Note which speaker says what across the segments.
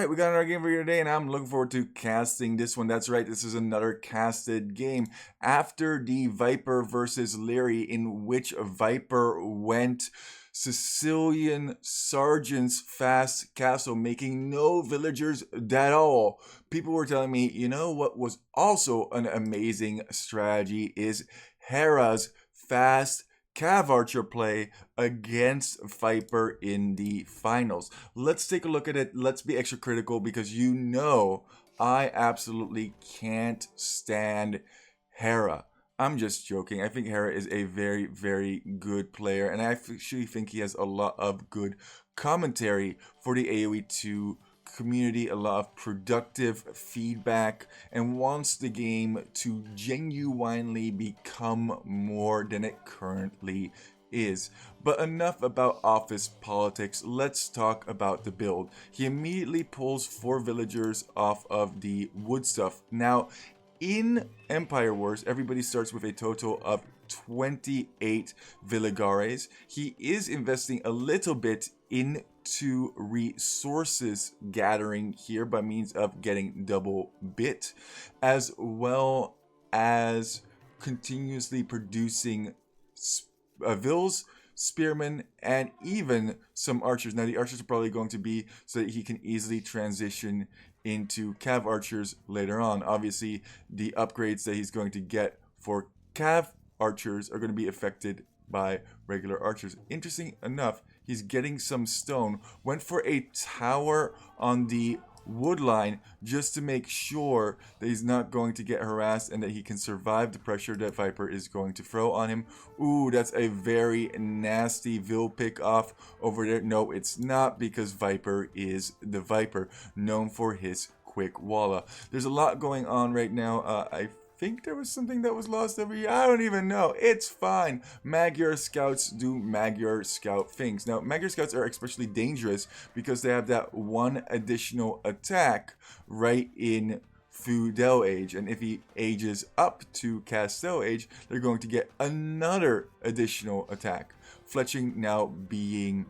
Speaker 1: Alright, we got another game for you today, and I'm looking forward to casting this one. That's right, this is another casted game. After the Viper versus Leary, in which Viper went Sicilian Sergeant's fast castle, making no villagers at all. People were telling me, you know what was also an amazing strategy is Hera's fast Cav Archer play against Viper in the finals. Let's take a look at it. Let's be extra critical because you know I absolutely can't stand Hera. I'm just joking. I think Hera is a very, very good player, and I actually think he has a lot of good commentary for the AoE 2 community, a lot of productive feedback, and wants the game to genuinely become more than it currently is. But enough about office politics, let's talk about the build. He immediately pulls 4 villagers off of the wood stuff. Now, in Empire Wars, everybody starts with a total of 28 Villageares. He is investing a little bit into resources gathering here by means of getting double bit, as well as continuously producing vills, spearmen, and even some archers. Now the archers are probably going to be so that he can easily transition into cav archers later on. Obviously, the upgrades that he's going to get for cav archers are going to be affected by regular archers. Interesting enough, he's getting some stone. Went for a tower on the wood line just to make sure that he's not going to get harassed and that he can survive the pressure that Viper is going to throw on him. Ooh, that's a very nasty Vil pick off over there. No, it's not, because Viper is the Viper, known for his quick walla. There's a lot going on right now. I think there was something that was lost every year. I don't even know. It's fine. Magyar scouts do Magyar scout things. Now, Magyar scouts are especially dangerous because they have that one additional attack right in Feudal Age. And if he ages up to Castel Age, they're going to get another additional attack. Fletching now being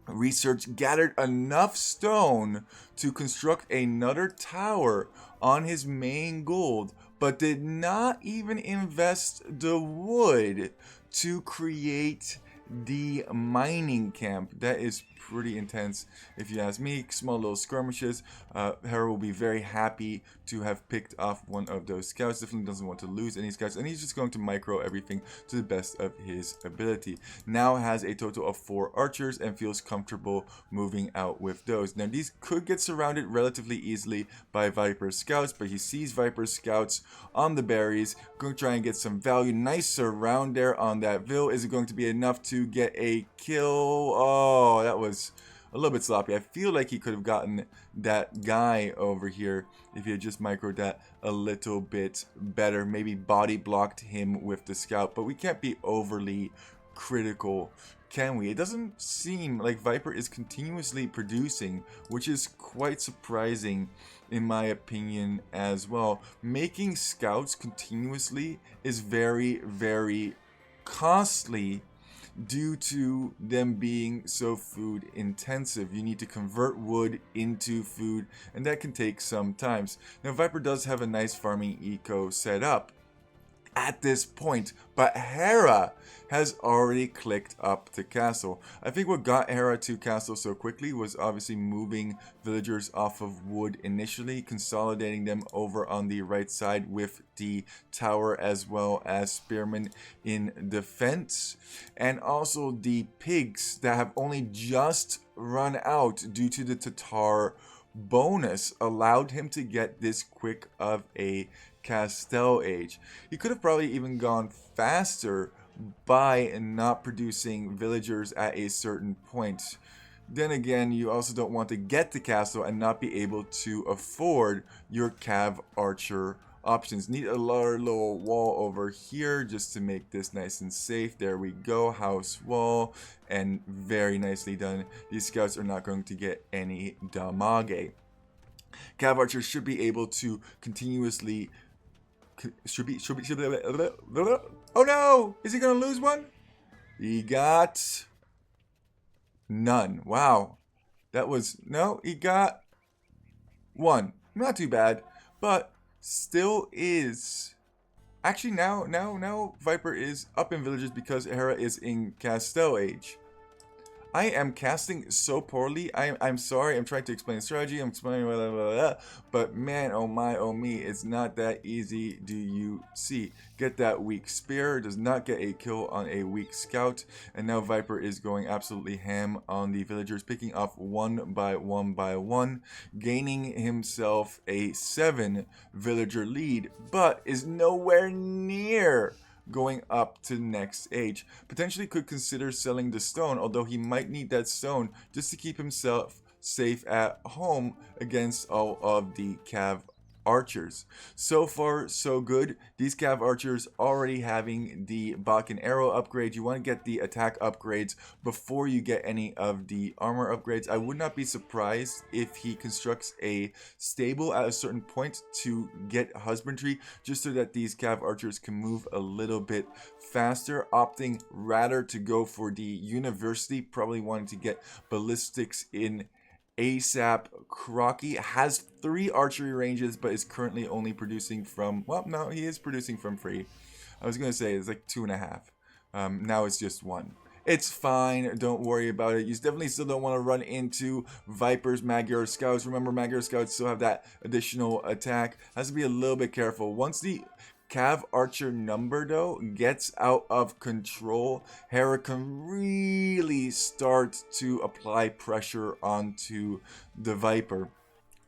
Speaker 1: research gathered enough stone to construct another tower on his main gold, but did not even invest the wood to create the mining camp. That is pretty intense if you ask me. Small little skirmishes. Hera will be very happy to have picked off one of those scouts. Definitely doesn't want to lose any scouts, and he's just going to micro everything to the best of his ability. Now has a total of 4 archers and feels comfortable moving out with those. Now these could get surrounded relatively easily by Viper scouts, but he sees Viper scouts on the berries. Going to try and get some value. Nice surround there on that Vil. Is it going to be enough to get a kill? Oh, that was a little bit sloppy. I feel like he could have gotten that guy over here if he had just microed that a little bit better. Maybe body blocked him with the scout, but we can't be overly critical, can we? It doesn't seem like Viper is continuously producing, which is quite surprising in my opinion as well. Making scouts continuously is very, very costly due to them being so food intensive. You need to convert wood into food, and that can take some time. Now Viper does have a nice farming eco set up at this point, but Hera has already clicked up to castle. I think what got Hera to castle so quickly was obviously moving villagers off of wood initially, consolidating them over on the right side with the tower, as well as spearmen in defense, and also the pigs that have only just run out due to the Tatar bonus allowed him to get this quick of a Castel Age. He could have probably even gone faster by not producing villagers at a certain point. Then again, you also don't want to get to castle and not be able to afford your cav archer options. Need a little wall over here just to make this nice and safe. There we go, house wall, and very nicely done. These scouts are not going to get any damage. Cav archers should be able to continuously oh no! Is he gonna lose one? He got none. Wow. That was, no, he got 1. Not too bad, but still is. Actually, now Viper is up in villages because Hera is in Castel age. I am casting so poorly. I'm sorry. I'm trying to explain strategy. I'm explaining blah, blah, blah, blah. But man, oh my, oh me, it's not that easy. Do you see? Get that weak spear. Does not get a kill on a weak scout. And now Viper is going absolutely ham on the villagers, picking off one by one, gaining himself a 7 villager lead, but is nowhere near going up to next age. Potentially could consider selling the stone, although he might need that stone just to keep himself safe at home against all of the Cav archers. So far, so good. These Cav archers already having the Bach and Arrow upgrade. You want to get the attack upgrades before you get any of the armor upgrades. I would not be surprised if he constructs a stable at a certain point to get husbandry, just so that these Cav archers can move a little bit faster, opting rather to go for the university, probably wanting to get ballistics in ASAP. Crocky has 3 archery ranges, but is currently only producing from, well, no, he is producing from free. I was gonna say it's like 2.5. Now it's just 1. It's fine, don't worry about it. You definitely still don't want to run into Vipers, Magyar Scouts. Remember, Magyar Scouts still have that additional attack. Has to be a little bit careful. Once the Cav Archer number, though, gets out of control, Hera can really start to apply pressure onto the Viper.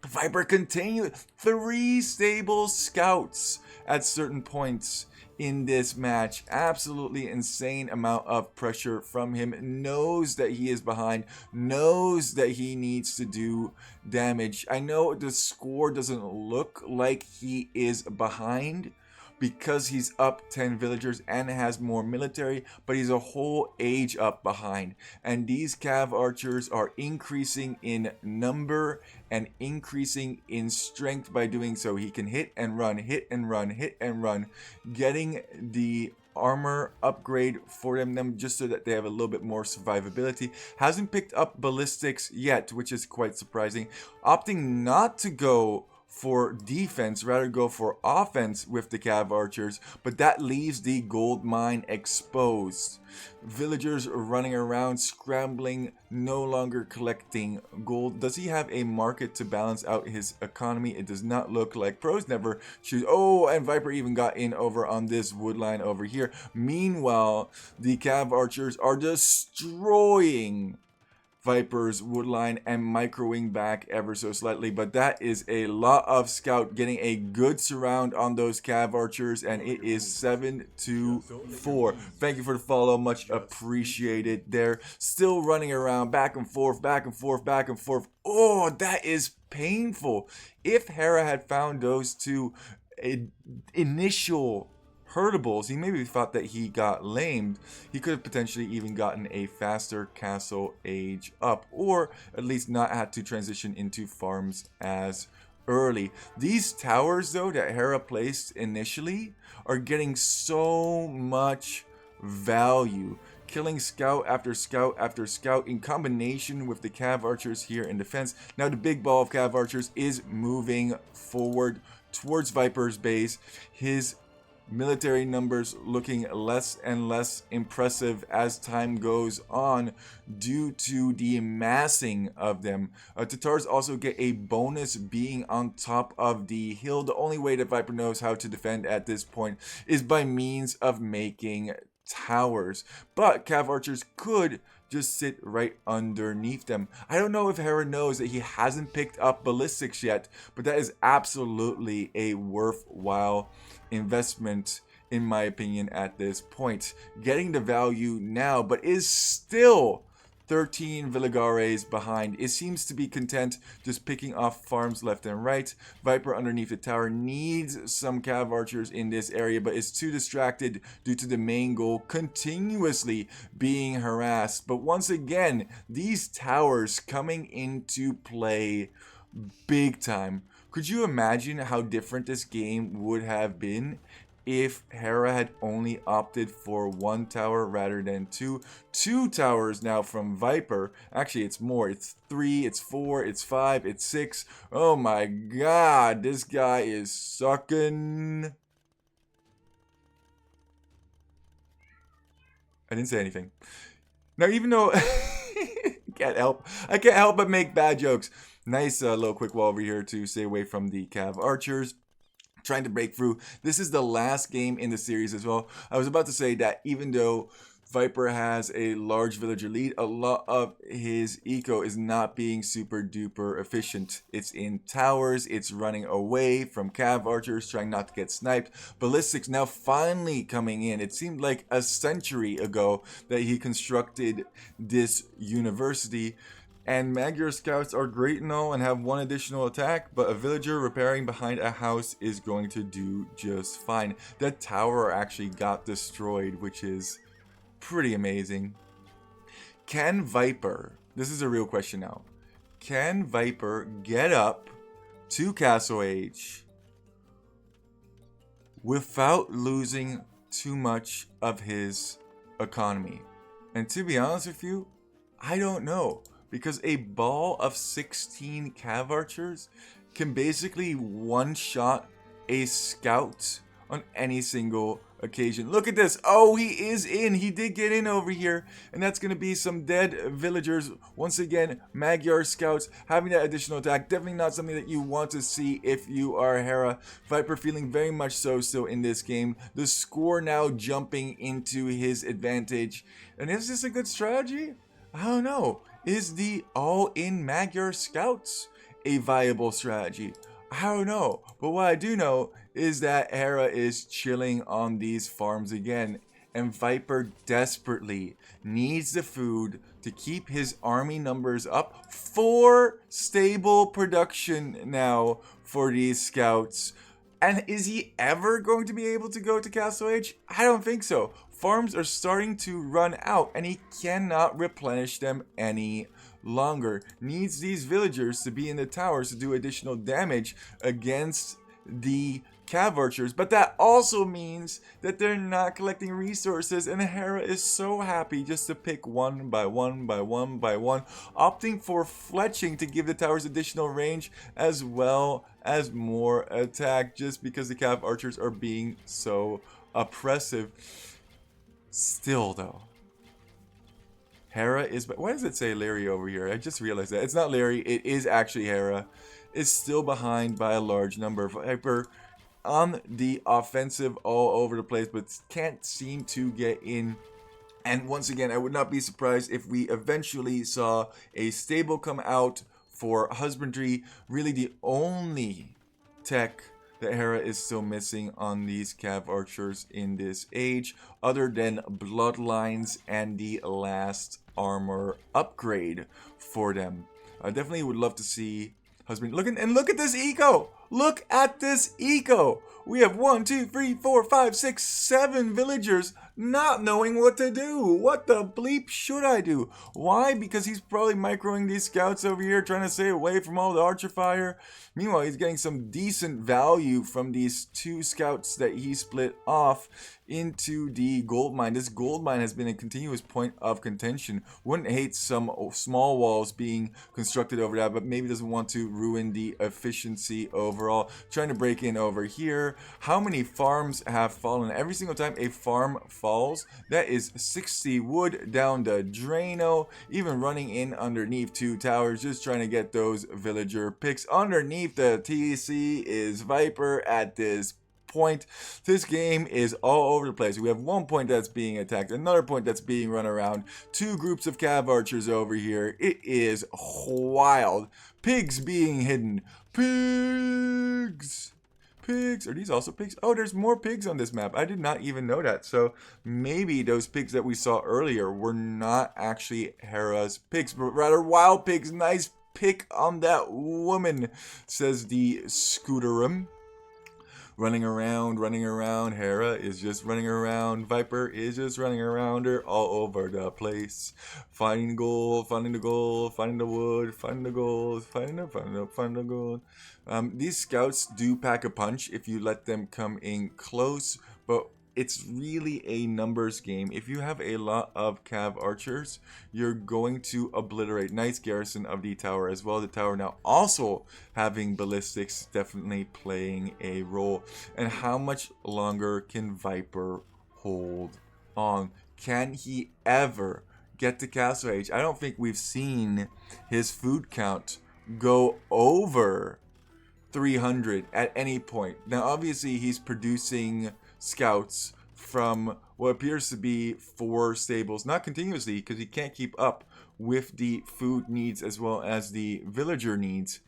Speaker 1: Viper continues 3 stable scouts at certain points in this match. Absolutely insane amount of pressure from him. Knows that he is behind, knows that he needs to do damage. I know the score doesn't look like he is behind because he's up 10 villagers and has more military, but he's a whole age up behind. And these Cav archers are increasing in number and increasing in strength by doing so. He can hit and run, hit and run, hit and run, getting the armor upgrade for them just so that they have a little bit more survivability. Hasn't picked up ballistics yet, which is quite surprising. Opting not to go for defense, rather go for offense with the Cav archers, but that leaves the gold mine exposed. Villagers running around, scrambling, no longer collecting gold. Does he have a market to balance out his economy? It does not look like. Pros never choose. Oh, and Viper even got in over on this wood line over here. Meanwhile, the Cav archers are destroying Viper's woodline and microwing back ever so slightly, but that is a lot of scout getting a good surround on those Cav archers, and it is 7-4. Thank you for the follow, much appreciated there. Still running around back and forth, back and forth, back and forth. Oh, that is painful. If Hera had found those 2 initial hurtables, he maybe thought that he got lamed. He could have potentially even gotten a faster castle age up, or at least not had to transition into farms as early. These towers, though, that Hera placed initially are getting so much value. Killing scout after scout after scout in combination with the Cav archers here in defense. Now the big ball of Cav archers is moving forward towards Viper's base. His military numbers looking less and less impressive as time goes on due to the massing of them. Tatars also get a bonus being on top of the hill. The only way that Viper knows how to defend at this point is by means of making towers. But Cav archers could just sit right underneath them. I don't know if Hera knows that he hasn't picked up ballistics yet, but that is absolutely a worthwhile investment in my opinion at this point. Getting the value now, but is still 13 Villagares behind. It seems to be content just picking off farms left and right. Viper underneath the tower needs some Cav archers in this area, but is too distracted due to the main goal continuously being harassed. But once again, these towers coming into play big time. Could you imagine how different this game would have been if Hera had only opted for 1 tower rather than 2. 2 towers now from Viper. Actually, it's more. It's 3, it's 4, it's 5, it's 6. Oh my god, this guy is sucking. I didn't say anything. Now, even though I can't help but make bad jokes. Nice little quick wall over here to stay away from the Cav archers trying to break through. This is the last game in the series as well. I was about to say that even though Viper has a large villager lead, a lot of his eco is not being super duper efficient. It's in towers, it's running away from cav archers, trying not to get sniped. Ballistics now finally coming in. It seemed like a century ago that he constructed this university. And Magyar scouts are great and all and have 1 additional attack, but a villager repairing behind a house is going to do just fine. That tower actually got destroyed, which is pretty amazing. Can Viper, this is a real question now, can Viper get up to Castle Age without losing too much of his economy? And to be honest with you, I don't know. Because a ball of 16 cav archers can basically one-shot a scout on any single occasion. Look at this. Oh, he is in. He did get in over here. And that's going to be some dead villagers. Once again, Magyar scouts having that additional attack. Definitely not something that you want to see if you are Hera. Viper feeling very much so still in this game. The score now jumping into his advantage. And is this a good strategy? I don't know. Is the all-in Magyar scouts a viable strategy? I don't know. But what I do know is that Hera is chilling on these farms again. And Viper desperately needs the food to keep his army numbers up for stable production now for these scouts. And is he ever going to be able to go to Castle Age? I don't think so. Farms are starting to run out and he cannot replenish them any longer. Needs these villagers to be in the towers to do additional damage against the cav archers, but that also means that they're not collecting resources, and Hera is so happy just to pick 1 by 1 by 1 by 1, opting for fletching to give the towers additional range as well as more attack, just because the cav archers are being so oppressive. Still though, Hera is, why does it say Larry over here? I just realized that it's not Larry, it is actually Hera. Is still behind by a large number. Viper on the offensive all over the place, but can't seem to get in. And once again, I would not be surprised if we eventually saw a stable come out for husbandry. Really the only tech that Hera is still missing on these cav archers in this age, other than bloodlines and the last armor upgrade for them. I definitely would love to see husband. Look at this eco. Look at this eco. We have 1, 2, 3, 4, 5, 6, 7 villagers not knowing what to do. What the bleep should I do? Why? Because he's probably microing these scouts over here, trying to stay away from all the archer fire. Meanwhile, he's getting some decent value from these 2 scouts that he split off into the gold mine. This gold mine has been a continuous point of contention. Wouldn't hate some small walls being constructed over that, but maybe doesn't want to ruin the efficiency overall. Trying to break in over here. How many farms have fallen? Every single time a farm falls, that is 60 wood down the draino. Even running in underneath 2 towers, just trying to get those villager picks. Underneath the TC is Viper at this point. This game is all over the place. We have 1 point that's being attacked, another point that's being run around, 2 groups of cav archers over here. It is wild. Pigs being hidden. Pigs. Pigs. Are these also pigs? Oh, there's more pigs on this map. I did not even know that. So maybe those pigs that we saw earlier were not actually Hera's pigs, but rather wild pigs. Nice pick on that woman, says the Scooterum. Running around. Hera is just running around. Viper is just running around her all over the place. Finding gold, finding the gold, finding the wood, finding the gold, finding the gold. These scouts do pack a punch if you let them come in close, but it's really a numbers game. If you have a lot of cav archers, you're going to obliterate. Nice garrison of the tower as well. The tower now also having ballistics, definitely playing a role. And how much longer can Viper hold on? Can he ever get to Castle Age? I don't think we've seen his food count go over 300 at any point. Now, obviously, he's producing scouts from what appears to be 4 stables, not continuously because he can't keep up with the food needs as well as the villager needs.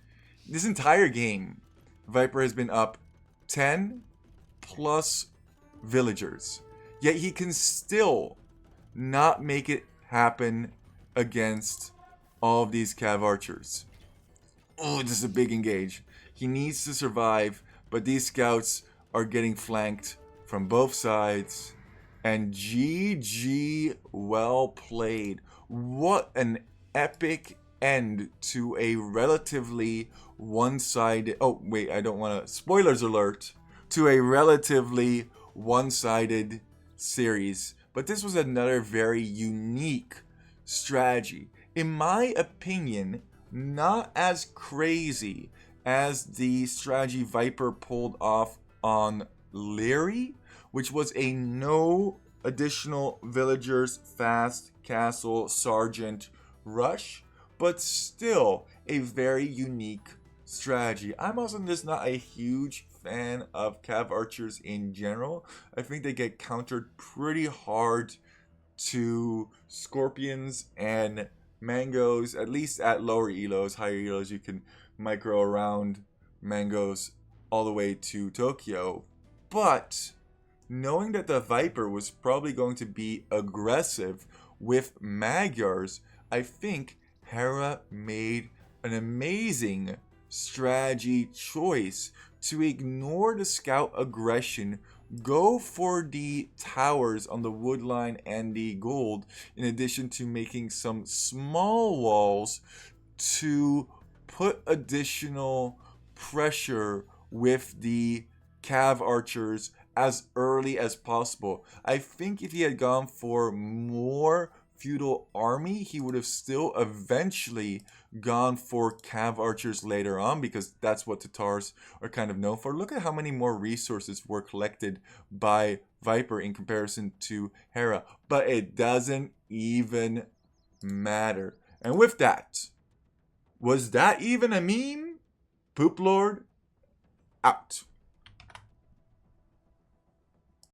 Speaker 1: This entire game, Viper has been up 10 plus villagers, yet he can still not make it happen against all of these cav archers. Oh, this is a big engage. He needs to survive, but these scouts are getting flanked from both sides. And GG, well played. What an epic end to a relatively one-sided... Oh, wait, I don't want to... Spoilers alert. To a relatively one-sided series. But this was another very unique strategy. In my opinion, not as crazy as the strategy Viper pulled off on Leary, which was a no additional villagers, fast castle, sergeant rush, but still a very unique strategy. I'm also just not a huge fan of cav archers in general. I think they get countered pretty hard to scorpions and mangoes, at least at lower elos. Higher elos you can micro around mangoes all the way to Tokyo. But knowing that the Viper was probably going to be aggressive with Magyars, I think Hera made an amazing strategy choice to ignore the scout aggression, go for the towers on the wood line and the gold, in addition to making some small walls to put additional pressure with the cav archers as early as possible. I think if he had gone for more feudal army, he would have still eventually gone for cav archers later on, because that's what Tatars are kind of known for. Look at how many more resources were collected by Viper in comparison to Hera, but it doesn't even matter. And with that, was that even a meme? Poop Lord, out.